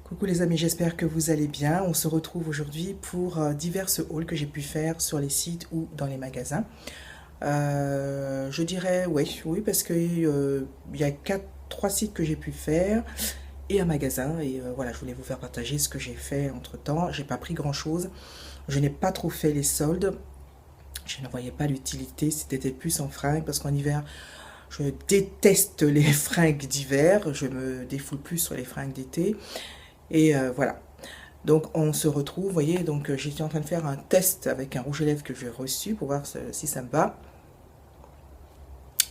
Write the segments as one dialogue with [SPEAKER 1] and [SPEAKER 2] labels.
[SPEAKER 1] Coucou les amis, j'espère que vous allez bien. On se retrouve aujourd'hui pour diverses hauls que j'ai pu faire sur les sites ou dans les magasins. Je dirais oui, oui parce que il y a trois sites que j'ai pu faire et un magasin. Et voilà, je voulais vous faire partager ce que j'ai fait entre temps. J'ai pas pris grand chose. Je n'ai pas trop fait les soldes. Je ne voyais pas l'utilité. C'était plus en fringues parce qu'en hiver, je déteste les fringues d'hiver. Je me défoule plus sur les fringues d'été. Et voilà. Donc on se retrouve, vous voyez, donc j'étais en train de faire un test avec un rouge à lèvres que j'ai reçu pour voir si ça me va.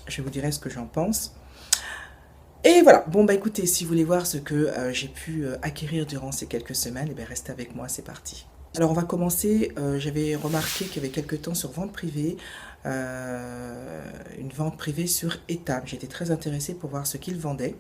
[SPEAKER 1] Je vous dirai ce que j'en pense. Et voilà, bon bah écoutez, si vous voulez voir ce que j'ai pu acquérir durant ces quelques semaines, et bien restez avec moi, c'est parti. Alors on va commencer, j'avais remarqué qu'il y avait quelques temps sur vente privée, une vente privée sur Etam. J'étais très intéressée pour voir ce qu'ils vendaient.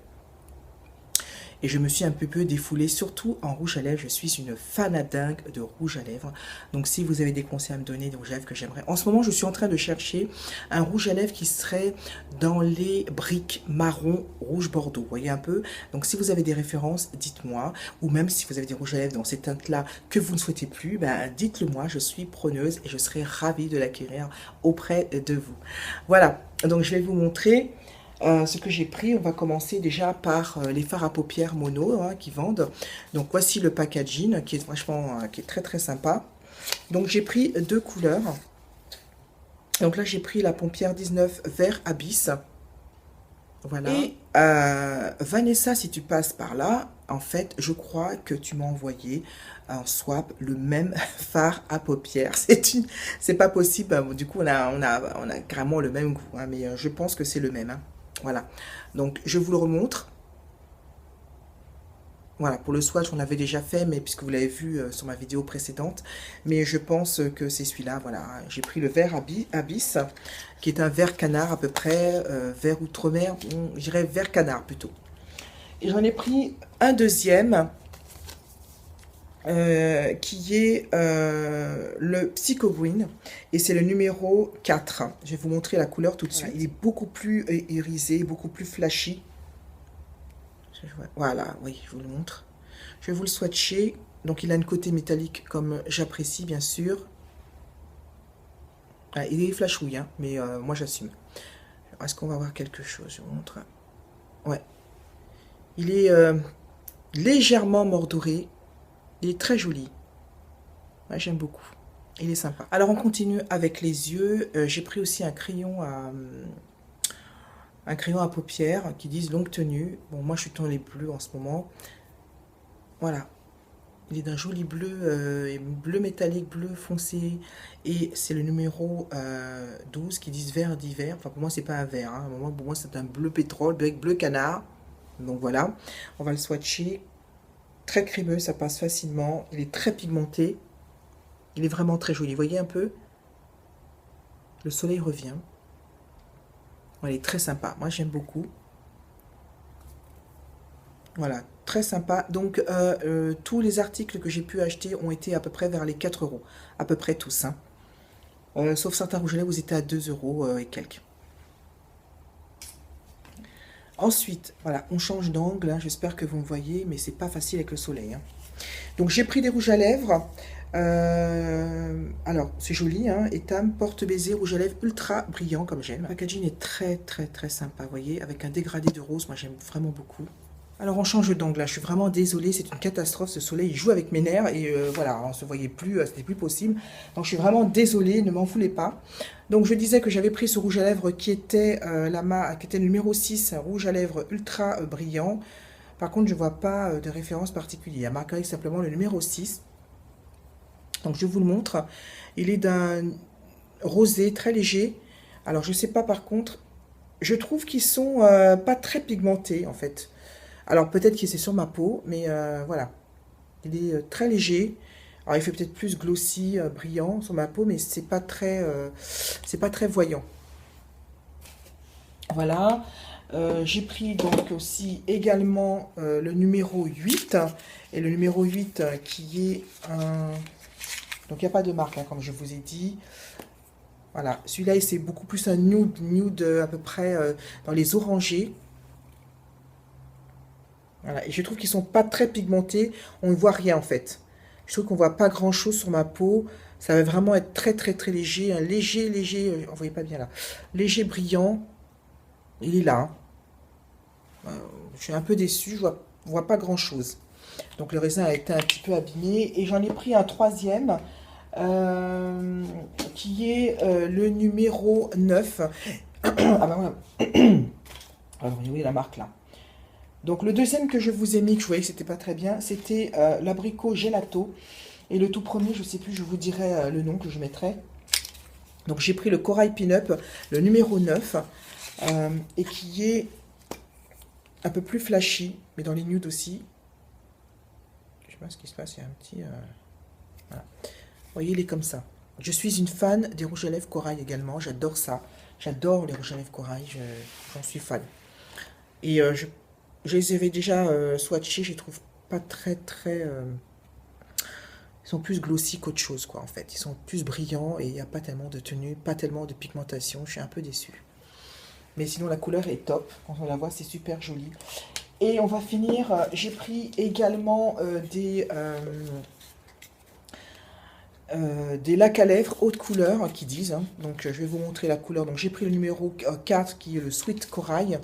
[SPEAKER 1] Et je me suis un peu défoulée, surtout en rouge à lèvres. Je suis une fanadingue de rouge à lèvres. Donc si vous avez des conseils à me donner de rouge à lèvres que j'aimerais. En ce moment, je suis en train de chercher un rouge à lèvres qui serait dans les briques marron, rouge bordeaux. Vous voyez un peu. Donc si vous avez des références, dites-moi. Ou même si vous avez des rouges à lèvres dans ces teintes-là que vous ne souhaitez plus, ben, dites-le moi. Je suis preneuse et je serai ravie de l'acquérir auprès de vous. Voilà. Donc je vais vous montrer ce que j'ai pris. On va commencer déjà par les fards à paupières mono qui vendent. Donc voici le packaging qui est franchement qui est très très sympa. Donc j'ai pris deux couleurs. Donc là j'ai pris la paupière 19 vert abyss. Voilà. Et Vanessa, si tu passes par là, en fait, je crois que tu m'as envoyé en swap le même fard à paupières. C'est pas possible. Bon, du coup, on a carrément le même goût, hein, mais je pense que c'est le même, hein. Voilà. Donc, je vous le remontre. Voilà, pour le swatch, on avait déjà fait, mais puisque vous l'avez vu sur ma vidéo précédente. Mais je pense que c'est celui-là, voilà. J'ai pris le vert abyss, qui est un vert canard à peu près, vert outre-mer, je dirais vert canard plutôt. Et j'en ai pris un deuxième, qui est le Psycho Green, et c'est le numéro 4. Je vais vous montrer la couleur tout de suite. Il est beaucoup plus irisé, beaucoup plus flashy. Voilà, oui, je vous le montre. Je vais vous le swatcher. Donc, il a une côté métallique comme j'apprécie, bien sûr. Ah, il est flashouille, hein, mais moi, j'assume. Est-ce qu'on va voir quelque chose? Je vous montre. Ouais. Il est légèrement mordoré. Il est très joli. Ouais, j'aime beaucoup. Il est sympa. Alors, on continue avec les yeux. J'ai pris aussi un crayon à paupières qui disent longue tenue. Bon, moi, je suis dans les bleus en ce moment. Voilà. Il est d'un joli bleu, bleu métallique, bleu foncé. Et c'est le numéro 12 qui dit vert d'hiver. Enfin, pour moi, c'est pas un vert, hein. Pour moi, c'est un bleu pétrole, bleu canard. Donc voilà. On va le swatcher. Très crémeux, ça passe facilement. Il est très pigmenté. Il est vraiment très joli. Vous voyez un peu? Le soleil revient. Bon, il est très sympa. Moi, j'aime beaucoup. Voilà, très sympa. Donc, tous les articles que j'ai pu acheter ont été à peu près vers les 4 euros. À peu près tous, hein. Sauf certains rouges à lèvres, vous étiez à 2 euros et quelques. Ensuite, voilà, on change d'angle, hein. J'espère que vous me voyez, mais c'est pas facile avec le soleil, hein. Donc, j'ai pris des rouges à lèvres. Alors, c'est joli, hein. Etam porte-baiser rouge à lèvres ultra brillant, comme j'aime. Le packaging est très, très, très sympa, vous voyez, avec un dégradé de rose. Moi, j'aime vraiment beaucoup. Alors on change d'angle là, je suis vraiment désolée, c'est une catastrophe, ce soleil il joue avec mes nerfs et voilà, on se voyait plus, c'était plus possible. Donc je suis vraiment désolée, ne m'en voulez pas. Donc je disais que j'avais pris ce rouge à lèvres qui était, qui était le numéro 6, un rouge à lèvres ultra brillant. Par contre je ne vois pas de référence particulière, marqué simplement le numéro 6. Donc je vous le montre, il est d'un rosé très léger. Alors je ne sais pas par contre, je trouve qu'ils sont pas très pigmentés en fait. Alors peut-être que c'est sur ma peau, mais voilà. Il est très léger. Alors il fait peut-être plus glossy, brillant sur ma peau, mais c'est pas très voyant. Voilà. J'ai pris donc aussi également le numéro 8. Et le numéro 8 qui est un... Donc il n'y a pas de marque, hein, comme je vous ai dit. Voilà. Celui-là, c'est beaucoup plus un nude à peu près dans les orangés. Voilà. Et je trouve qu'ils sont pas très pigmentés. On ne voit rien en fait. Je trouve qu'on voit pas grand chose sur ma peau. Ça va vraiment être très très très léger. Un léger, on voyait pas bien là. Léger brillant. Il est là, hein. Je suis un peu déçue. Je vois pas grand chose. Donc le raisin a été un petit peu abîmé. Et j'en ai pris un troisième. euh, qui est le numéro 9. Ah bah voilà. Alors oui, la marque là. Donc le deuxième que je vous ai mis, que je voyais que c'était pas très bien, c'était l'abricot gelato. Et le tout premier, je sais plus, je vous dirai le nom que je mettrai. Donc j'ai pris le corail pin-up, le numéro 9, et qui est un peu plus flashy, mais dans les nudes aussi. Je sais pas ce qui se passe, il y a un petit... voilà. Vous voyez, il est comme ça. Je suis une fan des rouges à lèvres corail également, j'adore ça. J'adore les rouges à lèvres corail, j'en suis fan. Et je les avais déjà swatchés, je les trouve pas très très... ils sont plus glossy qu'autre chose quoi en fait. Ils sont plus brillants et il n'y a pas tellement de tenue, pas tellement de pigmentation. Je suis un peu déçue. Mais sinon la couleur est top. Quand on la voit c'est super joli. Et on va finir, j'ai pris également des lacs à lèvres haute couleur qui disent. Hein. Donc je vais vous montrer la couleur. Donc j'ai pris le numéro 4 qui est le Sweet Corail.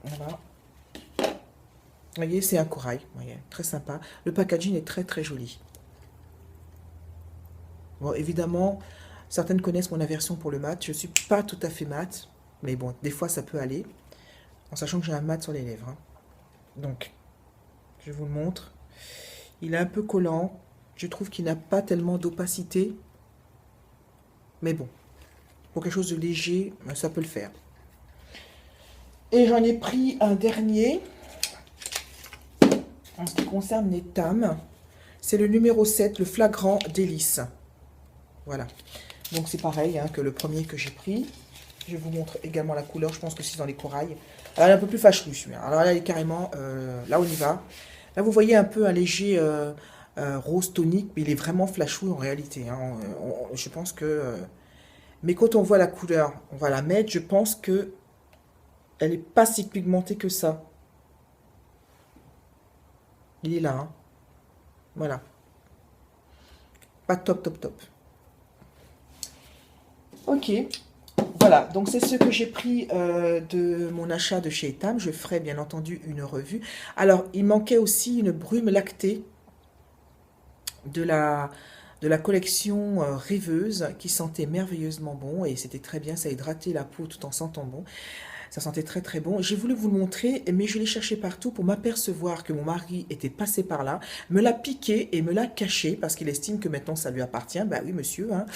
[SPEAKER 1] Voilà. Vous voyez, c'est un corail, vous voyez, très sympa. Le packaging est très très joli. Bon, évidemment, certaines connaissent mon aversion pour le mat. Je ne suis pas tout à fait mat, mais bon, des fois ça peut aller, en sachant que j'ai un mat sur les lèvres. Hein. Donc, je vous le montre. Il est un peu collant. Je trouve qu'il n'a pas tellement d'opacité. Mais bon, pour quelque chose de léger, ça peut le faire. Et j'en ai pris un dernier. En ce qui concerne les tames, c'est le numéro 7, le flagrant délice. Voilà. Donc c'est pareil hein, que le premier que j'ai pris. Je vous montre également la couleur, je pense que c'est dans les corails. Alors elle est un peu plus fâcheuse celui-là. Alors là, elle est carrément, là on y va. Là vous voyez un peu un léger rose tonique, mais il est vraiment flashou en réalité. Hein. Je pense que... mais quand on voit la couleur, on va la mettre, je pense que elle n'est pas si pigmentée que ça. Il est là, hein. Voilà. Pas top, top, top. Ok. Voilà, donc c'est ce que j'ai pris de mon achat de chez Etam. Je ferai bien entendu une revue. Alors, il manquait aussi une brume lactée de la collection Rêveuse qui sentait merveilleusement bon et c'était très bien, ça hydratait la peau tout en sentant bon. Ça sentait très très bon. J'ai voulu vous le montrer, mais je l'ai cherché partout pour m'apercevoir que mon mari était passé par là, me l'a piqué et me l'a caché parce qu'il estime que maintenant ça lui appartient. Bah oui monsieur, hein.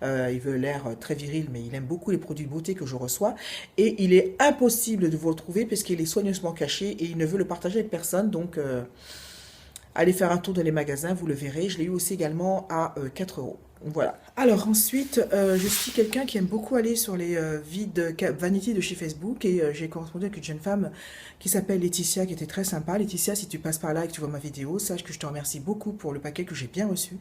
[SPEAKER 1] Il veut l'air très viril, mais il aime beaucoup les produits de beauté que je reçois. Et il est impossible de vous le trouver parce qu'il est soigneusement caché et il ne veut le partager avec personne. Donc allez faire un tour dans les magasins, vous le verrez. Je l'ai eu aussi également à 4 euros. Voilà. Alors ensuite, je suis quelqu'un qui aime beaucoup aller sur les vides vanity de chez Facebook et j'ai correspondu avec une jeune femme qui s'appelle Laetitia qui était très sympa. Laetitia, si tu passes par là et que tu vois ma vidéo, sache que je te remercie beaucoup pour le paquet que j'ai bien reçu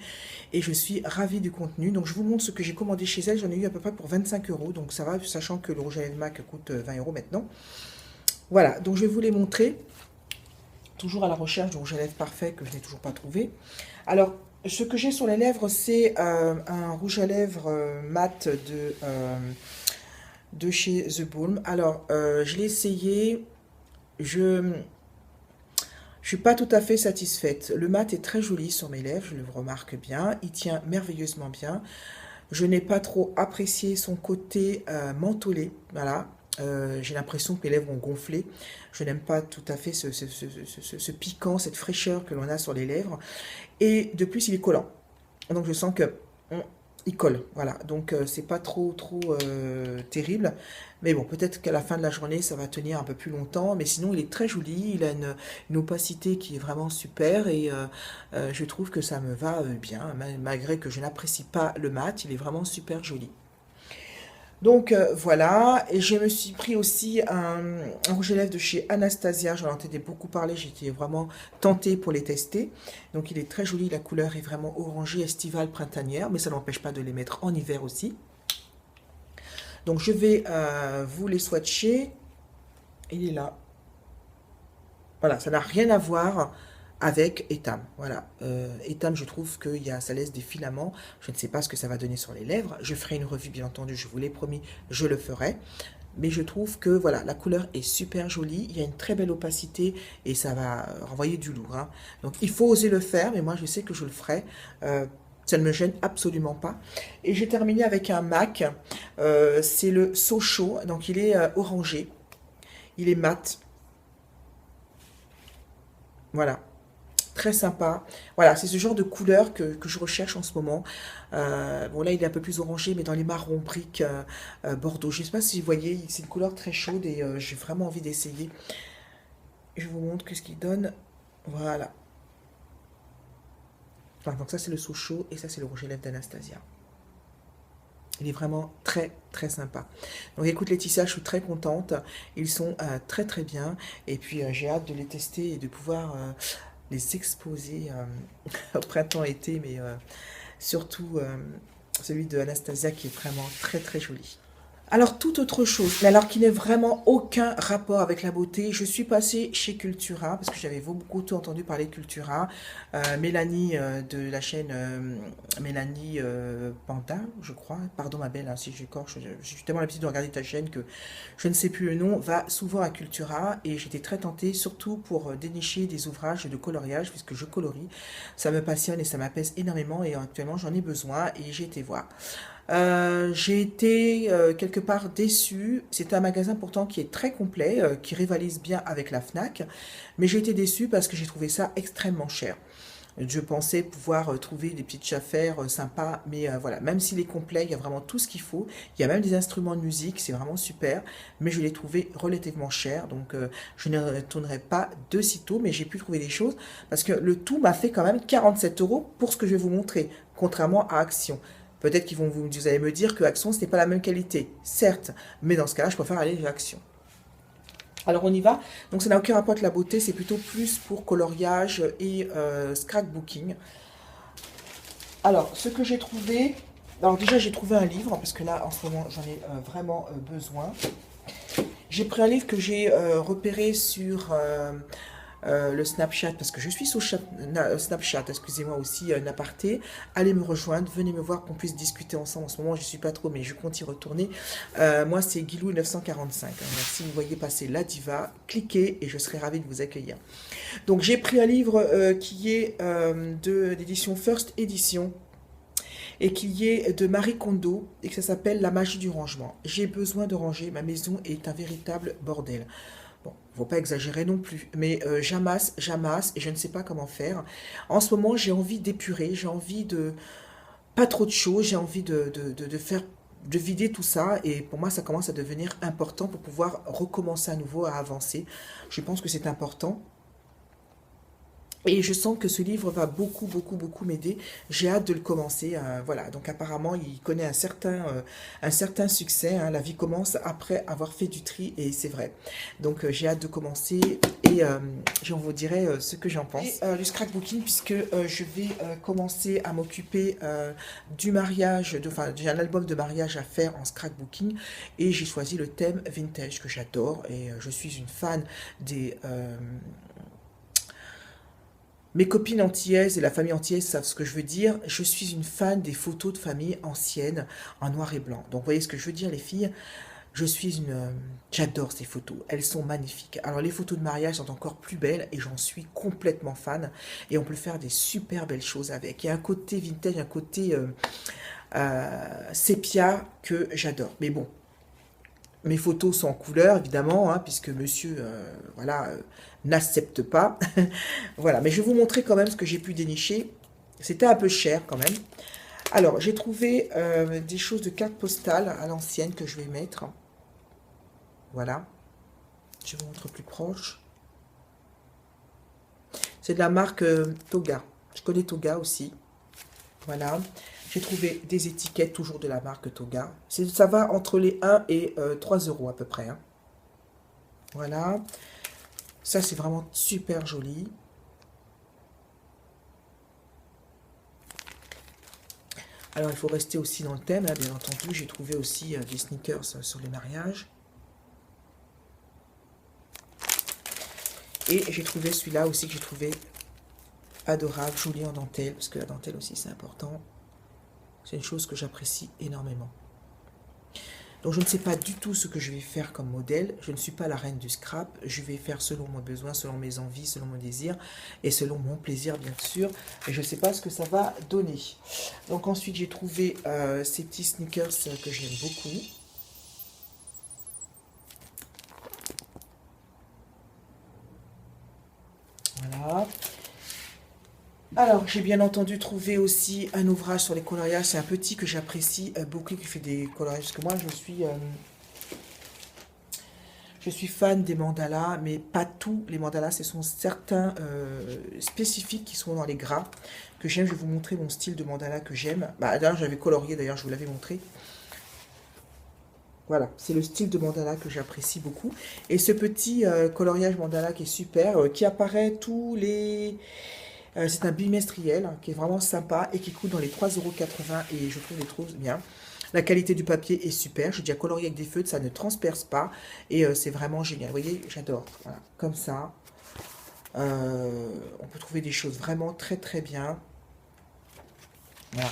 [SPEAKER 1] et je suis ravie du contenu. Donc je vous montre ce que j'ai commandé chez elle. J'en ai eu à peu près pour 25 euros, donc ça va, sachant que le rouge à lèvres MAC coûte 20 euros maintenant. Voilà, donc je vais vous les montrer. Toujours à la recherche du rouge à lèvres parfait que je n'ai toujours pas trouvé. Alors, ce que j'ai sur les lèvres, c'est un rouge à lèvres mat de chez The Balm. Alors, je l'ai essayé. Je ne suis pas tout à fait satisfaite. Le mat est très joli sur mes lèvres, je le remarque bien. Il tient merveilleusement bien. Je n'ai pas trop apprécié son côté mentholé. Voilà. J'ai l'impression que mes lèvres ont gonflé. Je n'aime pas tout à fait ce piquant, cette fraîcheur que l'on a sur les lèvres. Et de plus, il est collant. Donc je sens que il colle. Voilà. Donc c'est pas trop terrible. Mais bon, peut-être qu'à la fin de la journée, ça va tenir un peu plus longtemps. Mais sinon, il est très joli. Il a une opacité qui est vraiment super. Et je trouve que ça me va bien. Malgré que je n'apprécie pas le mat, il est vraiment super joli. Donc voilà, et je me suis pris aussi un rouge à lèvres de chez Anastasia, j'en entendais beaucoup parler, j'étais vraiment tentée pour les tester. Donc il est très joli, la couleur est vraiment orangée, estivale, printanière, mais ça n'empêche pas de les mettre en hiver aussi. Donc je vais vous les swatcher. Il est là. Voilà, ça n'a rien à voir avec Etam. Voilà, Etam, je trouve que ça laisse des filaments. Je ne sais pas ce que ça va donner sur les lèvres. Je ferai une revue, bien entendu, je vous l'ai promis, je le ferai. Mais je trouve que voilà, la couleur est super jolie. Il y a une très belle opacité et ça va renvoyer du lourd, hein. Donc il faut oser le faire, mais moi je sais que je le ferai. Ça ne me gêne absolument pas. Et j'ai terminé avec un MAC. C'est le Sochaux. Donc il est orangé. Il est mat. Voilà. Très sympa. Voilà, c'est ce genre de couleur que je recherche en ce moment. Bon, là, il est un peu plus orangé, mais dans les marrons briques bordeaux. Je ne sais pas si vous voyez, c'est une couleur très chaude et j'ai vraiment envie d'essayer. Je vous montre que ce qu'il donne. Voilà. Voilà, donc ça, c'est le Sochaux et ça, c'est le rouge à lèvres d'Anastasia. Il est vraiment très très sympa. Donc écoute Laetitia, je suis très contente. Ils sont très très bien. Et puis j'ai hâte de les tester et de pouvoir les exposer au printemps-été. Mais surtout celui de Anastasia qui est vraiment très très joli. Alors, toute autre chose, mais alors qui n'est vraiment aucun rapport avec la beauté, je suis passée chez Cultura, parce que j'avais beaucoup entendu parler de Cultura. Mélanie de la chaîne Mélanie Panda, je crois, pardon ma belle, hein, si j'écorche, j'ai tellement l'habitude de regarder ta chaîne que je ne sais plus le nom, va souvent à Cultura, et j'étais très tentée, surtout pour dénicher des ouvrages de coloriage, puisque je colorie. Ça me passionne et ça m'apaise énormément, et actuellement j'en ai besoin, et j'ai été voir. J'ai été quelque part déçue. C'est un magasin pourtant qui est très complet, qui rivalise bien avec la Fnac, mais j'ai été déçue parce que j'ai trouvé ça extrêmement cher. Je pensais pouvoir trouver des petites affaires sympas, mais voilà, même s'il est complet, il y a vraiment tout ce qu'il faut. Il y a même des instruments de musique, c'est vraiment super, mais je l'ai trouvé relativement cher, donc je ne retournerai pas de sitôt, mais j'ai pu trouver des choses, parce que le tout m'a fait quand même 47 euros pour ce que je vais vous montrer, contrairement à Action. Peut-être vous allez me dire que Action, ce n'est pas la même qualité, certes, mais dans ce cas-là, je préfère aller à Action. Alors on y va. Donc ça n'a aucun rapport avec la beauté, c'est plutôt plus pour coloriage et scrapbooking. Alors ce que j'ai trouvé, alors déjà j'ai trouvé un livre parce que là en ce moment j'en ai vraiment besoin. J'ai pris un livre que j'ai repéré sur le Snapchat, parce que je suis sur Snapchat, excusez-moi aussi, Naparté. Allez me rejoindre, venez me voir, qu'on puisse discuter ensemble. En ce moment, je ne suis pas trop, mais je compte y retourner. Moi, c'est Guilou 945. Donc, si vous voyez passer la diva, cliquez et je serai ravie de vous accueillir. Donc, j'ai pris un livre qui est d'édition First Edition et qui est de Marie Kondo et que ça s'appelle La magie du rangement. J'ai besoin de ranger, ma maison est un véritable bordel. Bon, il ne faut pas exagérer non plus, mais j'amasse et je ne sais pas comment faire. En ce moment, j'ai envie d'épurer, j'ai envie de pas trop de choses, j'ai envie de faire, de vider tout ça, et pour moi, ça commence à devenir important pour pouvoir recommencer à nouveau à avancer. Je pense que c'est important. Et je sens que ce livre va beaucoup, beaucoup, beaucoup m'aider. J'ai hâte de le commencer. Voilà, donc apparemment, il connaît un certain succès, hein. La vie commence après avoir fait du tri, et c'est vrai. Donc j'ai hâte de commencer, et je vous dirai ce que j'en pense. Et, le scrapbooking, puisque je vais commencer à m'occuper du mariage, enfin j'ai un album de mariage à faire en scrapbooking, et j'ai choisi le thème vintage que j'adore, et je suis une fan des... mes copines antillaises et la famille antillaise savent ce que je veux dire. Je suis une fan des photos de famille anciennes en noir et blanc. Donc, vous voyez ce que je veux dire, les filles? Je suis une... J'adore ces photos. Elles sont magnifiques. Alors, les photos de mariage sont encore plus belles et j'en suis complètement fan. Et on peut faire des super belles choses avec. Il y a un côté vintage, un côté sépia que j'adore. Mais bon, mes photos sont en couleur, évidemment, hein, puisque monsieur, voilà, n'accepte pas. Voilà, mais je vais vous montrer quand même ce que j'ai pu dénicher. C'était un peu cher quand même. Alors, j'ai trouvé des choses de carte postale à l'ancienne que je vais mettre. Voilà. Je vous montre plus proche. C'est de la marque Toga. Je connais Toga aussi. Voilà. J'ai trouvé des étiquettes toujours de la marque Toga. Ça va entre les 1 et 3 euros à peu près, hein. Voilà. Ça, c'est vraiment super joli. Alors, il faut rester aussi dans le thème, hein, bien entendu. J'ai trouvé aussi des sneakers sur les mariages. Et j'ai trouvé celui-là aussi que j'ai trouvé adorable, joli en dentelle, parce que la dentelle aussi c'est important. C'est une chose que j'apprécie énormément. Donc je ne sais pas du tout ce que je vais faire comme modèle. Je ne suis pas la reine du scrap. Je vais faire selon mon besoin, selon mes envies, selon mon désir et selon mon plaisir bien sûr. Et je ne sais pas ce que ça va donner. Donc ensuite j'ai trouvé ces petits sneakers que j'aime beaucoup. Voilà. Alors, j'ai bien entendu trouvé aussi un ouvrage sur les coloriages. C'est un petit que j'apprécie beaucoup, qui fait des coloriages. Parce que moi, je suis fan des mandalas, mais pas tous les mandalas. Ce sont certains spécifiques qui sont dans les gras que j'aime. Je vais vous montrer mon style de mandala que j'aime. Bah, d'ailleurs, j'avais colorié, d'ailleurs, je vous l'avais montré. Voilà, c'est le style de mandala que j'apprécie beaucoup. Et ce petit coloriage mandala qui est super, qui apparaît tous les... c'est un bimestriel qui est vraiment sympa et qui coûte dans les 3,80 € et je trouve les choses bien. La qualité du papier est super. J'ai déjà colorié avec des feutres, ça ne transperce pas et c'est vraiment génial. Vous voyez, j'adore. Voilà, comme ça. On peut trouver des choses vraiment très très bien. Voilà.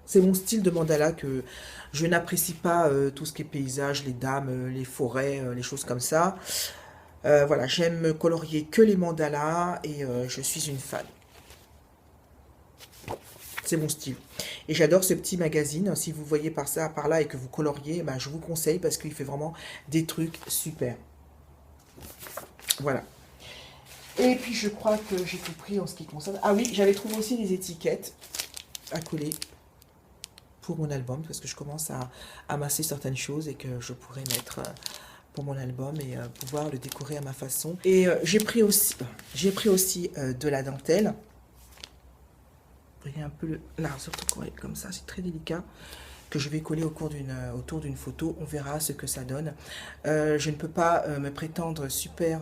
[SPEAKER 1] C'est mon style de mandala que je n'apprécie pas tout ce qui est paysage, les dames, les forêts, les choses comme ça. Voilà, j'aime colorier que les mandalas et je suis une fan. C'est mon style. Et j'adore ce petit magazine. Si vous voyez par ça, par là et que vous coloriez, ben, je vous conseille parce qu'il fait vraiment des trucs super. Voilà. Et puis je crois que j'ai tout pris en ce qui concerne... Ah oui, j'avais trouvé aussi des étiquettes à coller pour mon album parce que je commence à amasser certaines choses et que je pourrais mettre pour mon album et pouvoir le décorer à ma façon. Et j'ai pris aussi de la dentelle. Vous voyez un peu le... Là, surtout comme ça, c'est très délicat. Que je vais coller autour d'une photo. On verra ce que ça donne. Je ne peux pas me prétendre super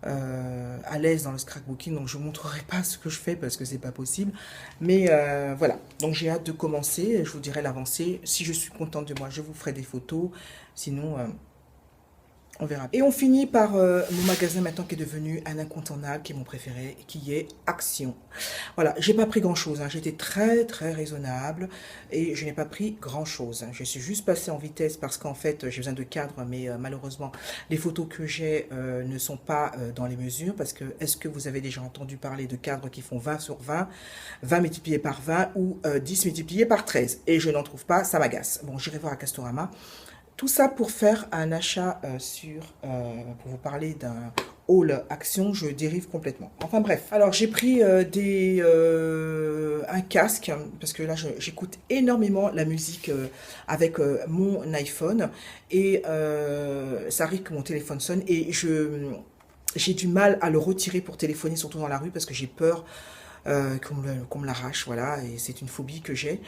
[SPEAKER 1] à l'aise dans le scrapbooking, donc je ne vous montrerai pas ce que je fais parce que c'est pas possible. Mais voilà, donc j'ai hâte de commencer. Je vous dirai l'avancée. Si je suis contente de moi, je vous ferai des photos. Sinon... on verra. Et on finit par mon magasin maintenant qui est devenu un incontournable, qui est mon préféré, qui est Action. Voilà, j'ai pas pris grand chose, hein. J'étais très très raisonnable et je n'ai pas pris grand chose. Je suis juste passée en vitesse parce qu'en fait j'ai besoin de cadres, mais malheureusement les photos que j'ai ne sont pas dans les mesures parce que est-ce que vous avez déjà entendu parler de cadres qui font 20 sur 20, 20 multiplié par 20 ou 10 multiplié par 13 et je n'en trouve pas, ça m'agace. Bon, j'irai voir à Castorama. Tout ça pour faire un achat pour vous parler d'un haul Action, je dérive complètement. Enfin bref, alors j'ai pris un casque, parce que là j'écoute énormément la musique avec mon iPhone, et ça arrive que mon téléphone sonne, et j'ai du mal à le retirer pour téléphoner, surtout dans la rue, parce que j'ai peur qu'on me l'arrache, voilà, et c'est une phobie que j'ai.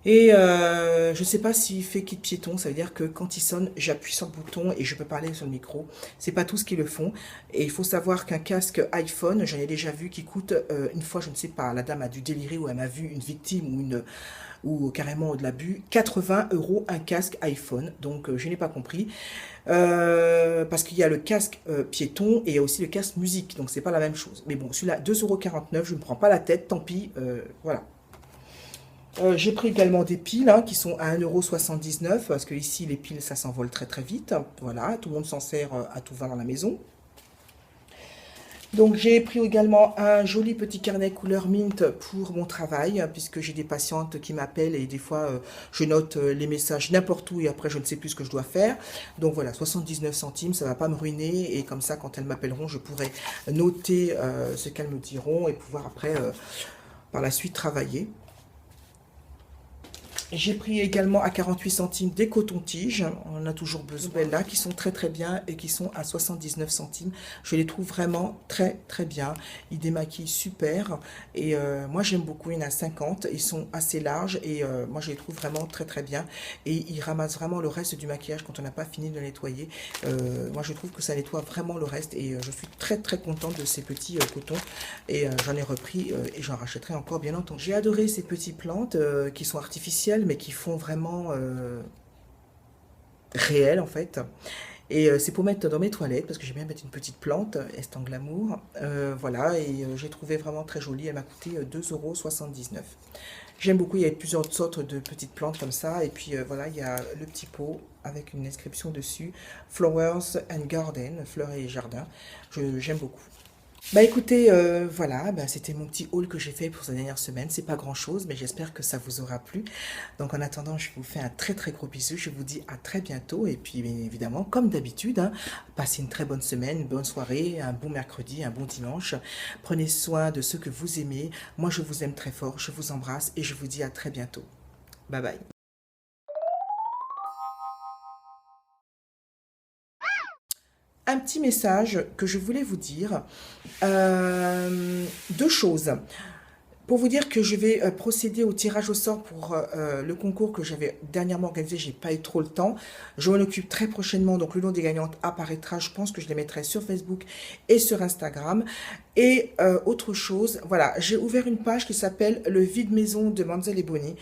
[SPEAKER 1] Et je ne sais pas s'il fait kit piéton, ça veut dire que quand il sonne, j'appuie sur le bouton et je peux parler sur le micro. C'est pas tous qui le font. Et il faut savoir qu'un casque iPhone, j'en ai déjà vu qui coûte, une fois, je ne sais pas, la dame a dû délirer ou elle m'a vu une victime ou carrément de l'abus, 80 € un casque iPhone. Donc je n'ai pas compris. Parce qu'il y a le casque piéton et il y a aussi le casque musique. Donc c'est pas la même chose. Mais bon, celui-là, 2,49 €, je ne me prends pas la tête, tant pis, voilà. J'ai pris également des piles hein, qui sont à 1,79 € parce que ici les piles ça s'envole très très vite. Voilà, tout le monde s'en sert à tout va dans la maison. Donc j'ai pris également un joli petit carnet couleur mint pour mon travail puisque j'ai des patientes qui m'appellent et des fois je note les messages n'importe où et après je ne sais plus ce que je dois faire. Donc voilà, 79 centimes, ça ne va pas me ruiner et comme ça quand elles m'appelleront je pourrai noter ce qu'elles me diront et pouvoir après par la suite travailler. J'ai pris également à 48 centimes des cotons-tiges, on en a toujours besoin là, qui sont très très bien et qui sont à 79 centimes. Je les trouve vraiment très très bien, ils démaquillent super et moi j'aime beaucoup, il y en a 50, ils sont assez larges et moi je les trouve vraiment très très bien et ils ramassent vraiment le reste du maquillage quand on n'a pas fini de nettoyer. Moi je trouve que ça nettoie vraiment le reste et je suis très très contente de ces petits cotons et j'en ai repris et j'en rachèterai encore bien entendu. J'ai adoré ces petites plantes qui sont artificielles mais qui font vraiment réel en fait. Et c'est pour mettre dans mes toilettes, parce que j'aime bien mettre une petite plante, Est en Glamour. Voilà, et j'ai trouvé vraiment très jolie. Elle m'a coûté 2,79 €. J'aime beaucoup, il y a plusieurs sortes de petites plantes comme ça. Et puis voilà, il y a le petit pot avec une inscription dessus. Flowers and Garden, fleurs et jardin. J'aime beaucoup. Bah écoutez, voilà, bah, c'était mon petit haul que j'ai fait pour cette dernière semaine. C'est pas grand-chose, mais j'espère que ça vous aura plu. Donc en attendant, je vous fais un très très gros bisou. Je vous dis à très bientôt. Et puis bien évidemment, comme d'habitude, hein, passez une très bonne semaine, une bonne soirée, un bon mercredi, un bon dimanche. Prenez soin de ceux que vous aimez. Moi, je vous aime très fort. Je vous embrasse et je vous dis à très bientôt. Bye bye. Un petit message que je voulais vous dire. Deux choses. Pour vous dire que je vais procéder au tirage au sort pour le concours que j'avais dernièrement organisé, j'ai pas eu trop le temps. Je m'en occupe très prochainement, donc le nom des gagnantes apparaîtra. Je pense que je les mettrai sur Facebook et sur Instagram. Et autre chose, voilà, j'ai ouvert une page qui s'appelle Le vide-maison de Manzel et Bonny.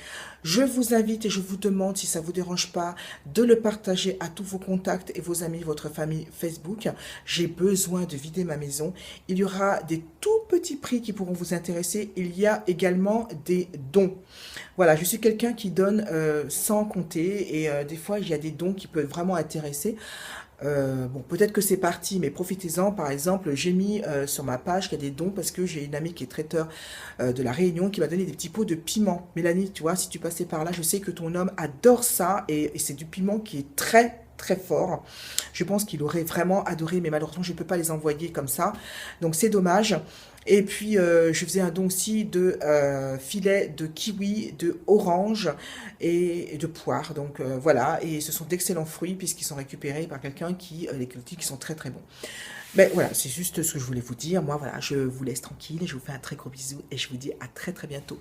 [SPEAKER 1] Je vous invite et je vous demande, si ça ne vous dérange pas, de le partager à tous vos contacts et vos amis, votre famille Facebook. J'ai besoin de vider ma maison. Il y aura des tout petits prix qui pourront vous intéresser. Il y a également des dons. Voilà, je suis quelqu'un qui donne sans compter et des fois, il y a des dons qui peuvent vraiment intéresser. Bon, peut-être que c'est parti, mais profitez-en. Par exemple, j'ai mis sur ma page qu'il y a des dons parce que j'ai une amie qui est traiteur de la Réunion qui m'a donné des petits pots de piment. Mélanie, tu vois, si tu passais par là, je sais que ton homme adore ça et c'est du piment qui est très très fort. Je pense qu'il aurait vraiment adoré, mais malheureusement, je ne peux pas les envoyer comme ça. Donc, c'est dommage. Et puis, je faisais un don aussi de filets de kiwi, de orange et de poire. Donc, voilà. Et ce sont d'excellents fruits puisqu'ils sont récupérés par quelqu'un qui les cultive, qui sont très, très bons. Mais voilà, c'est juste ce que je voulais vous dire. Moi, voilà, je vous laisse tranquille. Je vous fais un très gros bisou et je vous dis à très, très bientôt.